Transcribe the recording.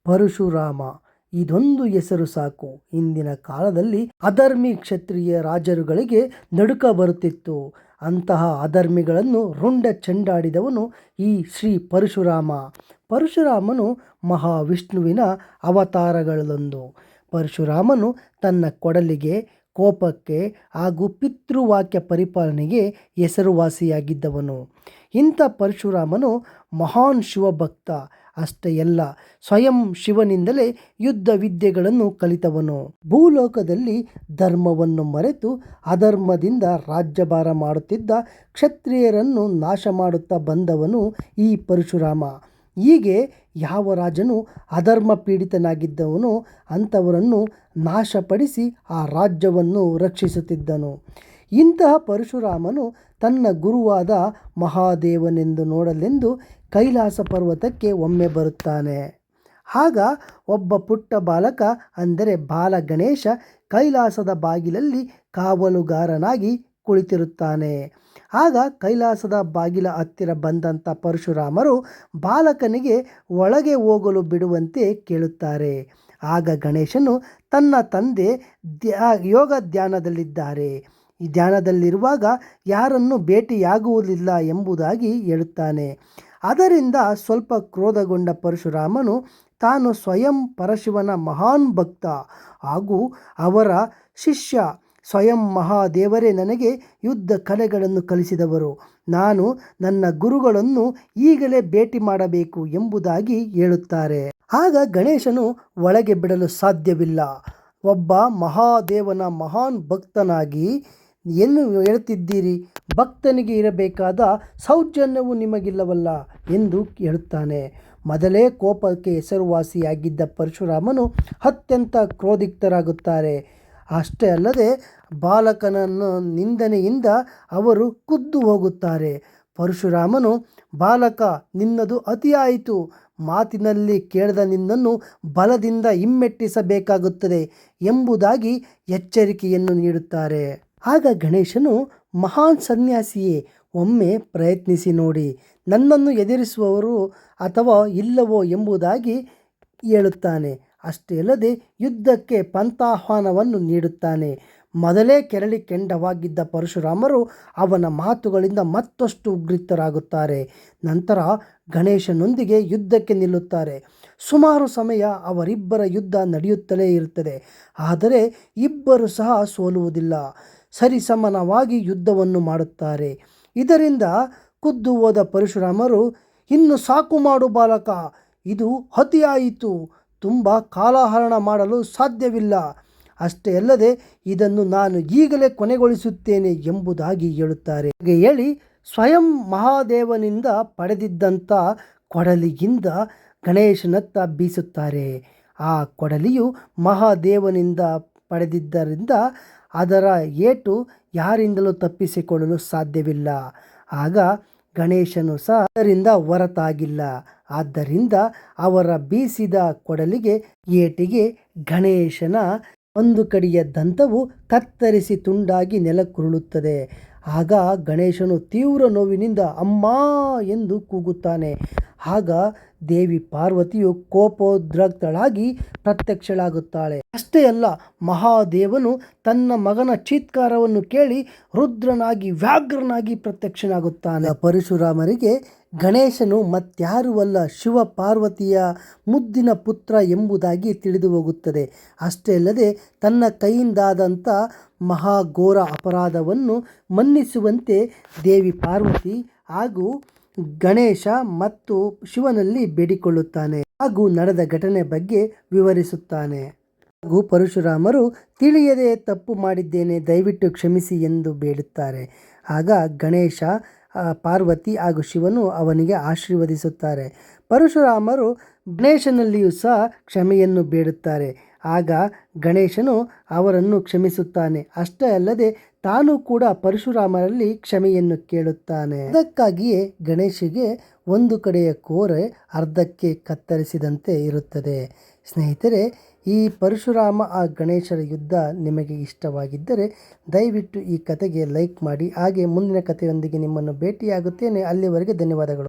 ಪರಶುರಾಮ ಇದೊಂದು ಹೆಸರು ಸಾಕು. ಇಂದಿನ ಕಾಲದಲ್ಲಿ ಅಧರ್ಮಿ ಕ್ಷತ್ರಿಯ ರಾಜರುಗಳಿಗೆ ನಡುಕ ಬರುತ್ತಿತ್ತು. ಅಂತಹ ಅಧರ್ಮಿಗಳನ್ನು ರುಂಡ ಚೆಂಡಾಡಿದವನು ಈ ಶ್ರೀ ಪರಶುರಾಮ. ಪರಶುರಾಮನು ಮಹಾವಿಷ್ಣುವಿನ ಅವತಾರಗಳಲ್ಲೊಂದು. ಪರಶುರಾಮನು ತನ್ನ ಕೊಡಲಿಗೆ, ಕೋಪಕ್ಕೆ ಹಾಗೂ ಪಿತೃವಾಕ್ಯ ಪರಿಪಾಲನೆಗೆ ಹೆಸರುವಾಸಿಯಾಗಿದ್ದವನು. ಇಂಥ ಪರಶುರಾಮನು ಮಹಾನ್ ಶಿವಭಕ್ತ. ಅಷ್ಟೇ ಅಲ್ಲ, ಸ್ವಯಂ ಶಿವನಿಂದಲೇ ಯುದ್ಧ ವಿದ್ಯೆಗಳನ್ನು ಕಲಿತವನು. ಭೂಲೋಕದಲ್ಲಿ ಧರ್ಮವನ್ನು ಮರೆತು ಅಧರ್ಮದಿಂದ ರಾಜ್ಯಭಾರ ಮಾಡುತ್ತಿದ್ದ ಕ್ಷತ್ರಿಯರನ್ನು ನಾಶ ಮಾಡುತ್ತಾ ಬಂದವನು ಈ ಪರಶುರಾಮ. ಹೀಗೆ ಯಾವ ರಾಜನು ಅಧರ್ಮ ಪೀಡಿತನಾಗಿದ್ದವನೋ ಅಂಥವರನ್ನು ನಾಶಪಡಿಸಿ ಆ ರಾಜ್ಯವನ್ನು ರಕ್ಷಿಸುತ್ತಿದ್ದನು. ಇಂತಹ ಪರಶುರಾಮನು ತನ್ನ ಗುರುವಾದ ಮಹಾದೇವನೆಂದು ನೋಡಲೆಂದು ಕೈಲಾಸ ಪರ್ವತಕ್ಕೆ ಒಮ್ಮೆ ಬರುತ್ತಾನೆ. ಆಗ ಒಬ್ಬ ಪುಟ್ಟ ಬಾಲಕ, ಅಂದರೆ ಬಾಲ ಗಣೇಶ, ಕೈಲಾಸದ ಬಾಗಿಲಲ್ಲಿ ಕಾವಲುಗಾರನಾಗಿ ಕುಳಿತಿರುತ್ತಾನೆ. ಆಗ ಕೈಲಾಸದ ಬಾಗಿಲ ಹತ್ತಿರ ಬಂದಂಥ ಪರಶುರಾಮರು ಬಾಲಕನಿಗೆ ಒಳಗೆ ಹೋಗಲು ಬಿಡುವಂತೆ ಕೇಳುತ್ತಾರೆ. ಆಗ ಗಣೇಶನು ತನ್ನ ತಂದೆ ಯೋಗ ಧ್ಯಾನದಲ್ಲಿದ್ದಾರೆ, ಈ ಧ್ಯಾನದಲ್ಲಿರುವಾಗ ಯಾರನ್ನು ಭೇಟಿಯಾಗುವುದಿಲ್ಲ ಎಂಬುದಾಗಿ ಹೇಳುತ್ತಾನೆ. ಅದರಿಂದ ಸ್ವಲ್ಪ ಕ್ರೋಧಗೊಂಡ ಪರಶುರಾಮನು ತಾನು ಸ್ವಯಂ ಪರಶಿವನ ಮಹಾನ್ ಭಕ್ತ ಹಾಗೂ ಅವರ ಶಿಷ್ಯ, ಸ್ವಯಂ ಮಹಾದೇವರೇ ನನಗೆ ಯುದ್ಧ ಕಲೆಗಳನ್ನು ಕಲಿಸಿದವರು, ನಾನು ನನ್ನ ಗುರುಗಳನ್ನು ಈಗಲೇ ಭೇಟಿ ಮಾಡಬೇಕು ಎಂಬುದಾಗಿ ಹೇಳುತ್ತಾರೆ. ಆಗ ಗಣೇಶನು ಒಳಗೆ ಬಿಡಲು ಸಾಧ್ಯವಿಲ್ಲ. ಒಬ್ಬ ಮಹಾದೇವನ ಮಹಾನ್ ಭಕ್ತನಾಗಿ ಏನು ಹೇಳುತ್ತಿದ್ದೀರಿ? ಭಕ್ತನಿಗೆ ಇರಬೇಕಾದ ಸೌಜನ್ಯವು ನಿಮಗಿಲ್ಲವಲ್ಲ ಎಂದು ಹೇಳುತ್ತಾನೆ. ಮೊದಲೇ ಕೋಪಕ್ಕೆ ಹೆಸರುವಾಸಿಯಾಗಿದ್ದ ಪರಶುರಾಮನು ಅತ್ಯಂತ ಕ್ರೋಧಿತರಾಗುತ್ತಾರೆ. ಅಷ್ಟೇ ಅಲ್ಲದೆ ಬಾಲಕನನ್ನು ನಿಂದನೆಯಿಂದ ಅವರು ಖುದ್ದು ಹೋಗುತ್ತಾರೆ. ಪರಶುರಾಮನು, ಬಾಲಕ, ನಿನ್ನದು ಅತಿಯಾಯಿತು. ಮಾತಿನಲ್ಲಿ ಕೇಳದ ನಿನ್ನನ್ನು ಬಲದಿಂದ ಹಿಮ್ಮೆಟ್ಟಿಸಬೇಕಾಗುತ್ತದೆ ಎಂಬುದಾಗಿ ಎಚ್ಚರಿಕೆಯನ್ನು ನೀಡುತ್ತಾರೆ. ಆಗ ಗಣೇಶನು, ಮಹಾನ್ ಸನ್ಯಾಸಿಯೇ, ಒಮ್ಮೆ ಪ್ರಯತ್ನಿಸಿ ನೋಡಿ, ನನ್ನನ್ನು ಎದುರಿಸುವವರು ಅಥವಾ ಇಲ್ಲವೋ ಎಂಬುದಾಗಿ ಹೇಳುತ್ತಾನೆ. ಅಷ್ಟೇ ಅಲ್ಲದೆ ಯುದ್ಧಕ್ಕೆ ಪಂಥಾಹ್ವಾನವನ್ನು ನೀಡುತ್ತಾನೆ. ಮೊದಲೇ ಕೆರಳಿ ಕೆಂಡವಾಗಿದ್ದ ಪರಶುರಾಮರು ಅವನ ಮಾತುಗಳಿಂದ ಮತ್ತಷ್ಟು ಉಗ್ರಿತರಾಗುತ್ತಾರೆ. ನಂತರ ಗಣೇಶನೊಂದಿಗೆ ಯುದ್ಧಕ್ಕೆ ನಿಲ್ಲುತ್ತಾರೆ. ಸುಮಾರು ಸಮಯ ಅವರಿಬ್ಬರ ಯುದ್ಧ ನಡೆಯುತ್ತಲೇ ಇರುತ್ತದೆ. ಆದರೆ ಇಬ್ಬರು ಸಹ ಸೋಲುವುದಿಲ್ಲ. ಸರಿಸಮಾನವಾಗಿ ಯುದ್ಧವನ್ನು ಮಾಡುತ್ತಾರೆ. ಇದರಿಂದ ಖುದ್ದು ಹೋದ ಪರಶುರಾಮರು, ಇನ್ನು ಸಾಕು ಮಾಡು ಬಾಲಕ, ಇದು ಅತಿಯಾಯಿತು. ತುಂಬ ಕಾಲಹರಣ ಮಾಡಲು ಸಾಧ್ಯವಿಲ್ಲ. ಅಷ್ಟೇ ಅಲ್ಲದೆ ಇದನ್ನು ನಾನು ಈಗಲೇ ಕೊನೆಗೊಳಿಸುತ್ತೇನೆ ಎಂಬುದಾಗಿ ಹೇಳುತ್ತಾರೆ. ಹಾಗೆ ಹೇಳಿ ಸ್ವಯಂ ಮಹಾದೇವನಿಂದ ಪಡೆದಿದ್ದಂಥ ಕೊಡಲಿಯಿಂದ ಗಣೇಶನತ್ತ ಬೀಸುತ್ತಾರೆ. ಆ ಕೊಡಲಿಯು ಮಹಾದೇವನಿಂದ ಪಡೆದಿದ್ದರಿಂದ ಅದರ ಏಟು ಯಾರಿಂದಲೂ ತಪ್ಪಿಸಿಕೊಳ್ಳಲು ಸಾಧ್ಯವಿಲ್ಲ. ಆಗ ಗಣೇಶನು ಸಹ ಅದರಿಂದ ಹೊರತಾಗಿಲ್ಲ. ಆದ್ದರಿಂದ ಅವರ ಬೀಸಿದ ಕೊಡಲಿಗೆ ಏಟಿಗೆ ಗಣೇಶನ ಒಂದು ಕಡೆಯ ದಂತವು ಕತ್ತರಿಸಿ ತುಂಡಾಗಿ ನೆಲಕ್ಕುರುಳುತ್ತದೆ. ಆಗ ಗಣೇಶನು ತೀವ್ರ ನೋವಿನಿಂದ ಅಮ್ಮ ಎಂದು ಕೂಗುತ್ತಾನೆ. ಆಗ ದೇವಿ ಪಾರ್ವತಿಯು ಕೋಪೋದ್ರಕ್ತಳಾಗಿ ಪ್ರತ್ಯಕ್ಷಳಾಗುತ್ತಾಳೆ. ಅಷ್ಟೇ ಅಲ್ಲ, ಮಹಾದೇವನು ತನ್ನ ಮಗನ ಚೀತ್ಕಾರವನ್ನು ಕೇಳಿ ರುದ್ರನಾಗಿ ವ್ಯಾಘ್ರನಾಗಿ ಪ್ರತ್ಯಕ್ಷನಾಗುತ್ತಾನೆ. ಪರಶುರಾಮರಿಗೆ ಗಣೇಶನು ಮತ್ಯಾರೂ ಅಲ್ಲ, ಶಿವ ಪಾರ್ವತಿಯ ಮುದ್ದಿನ ಪುತ್ರ ಎಂಬುದಾಗಿ ತಿಳಿದು ಹೋಗುತ್ತದೆ. ಅಷ್ಟೇ ಅಲ್ಲದೆ ತನ್ನ ಕೈಯಿಂದಾದಂಥ ಮಹಾಘೋರ ಅಪರಾಧವನ್ನು ಮನ್ನಿಸುವಂತೆ ದೇವಿ ಪಾರ್ವತಿ ಹಾಗೂ ಗಣೇಶ ಮತ್ತು ಶಿವನಲ್ಲಿ ಬೇಡಿಕೊಳ್ಳುತ್ತಾನೆ ಹಾಗೂ ನಡೆದ ಘಟನೆ ಬಗ್ಗೆ ವಿವರಿಸುತ್ತಾನೆ. ಹಾಗೂ ಪರಶುರಾಮರು, ತಿಳಿಯದೆ ತಪ್ಪು ಮಾಡಿದ್ದೇನೆ, ದಯವಿಟ್ಟು ಕ್ಷಮಿಸಿ ಎಂದು ಬೇಡುತ್ತಾರೆ. ಆಗ ಗಣೇಶ, ಪಾರ್ವತಿ ಹಾಗೂ ಶಿವನು ಅವನಿಗೆ ಆಶೀರ್ವದಿಸುತ್ತಾರೆ. ಪರಶುರಾಮರು ಗಣೇಶನಲ್ಲಿಯೂ ಸಹ ಕ್ಷಮೆಯನ್ನು ಬೇಡುತ್ತಾರೆ. ಆಗ ಗಣೇಶನು ಅವರನ್ನು ಕ್ಷಮಿಸುತ್ತಾನೆ. ಅಷ್ಟೇ ಅಲ್ಲದೆ ತಾನು ಕೂಡ ಪರಶುರಾಮರಲ್ಲಿ ಕ್ಷಮೆಯನ್ನು ಕೇಳುತ್ತಾನೆ. ಅದಕ್ಕಾಗಿಯೇ ಗಣೇಶಗೆ ಒಂದು ಕಡೆಯ ಕೋರೆ ಅರ್ಧಕ್ಕೆ ಕತ್ತರಿಸಿದಂತೆ ಇರುತ್ತದೆ. ಸ್ನೇಹಿತರೆ, ಈ ಪರಶುರಾಮ ಆ ಗಣೇಶರ ಯುದ್ಧ ನಿಮಗೆ ಇಷ್ಟವಾಗಿದ್ದರೆ ದಯವಿಟ್ಟು ಈ ಕಥೆಗೆ ಲೈಕ್ ಮಾಡಿ. ಹಾಗೆ ಮುಂದಿನ ಕಥೆಯೊಂದಿಗೆ ನಿಮ್ಮನ್ನು ಭೇಟಿಯಾಗುತ್ತೇನೆ. ಅಲ್ಲಿವರೆಗೆ ಧನ್ಯವಾದಗಳು.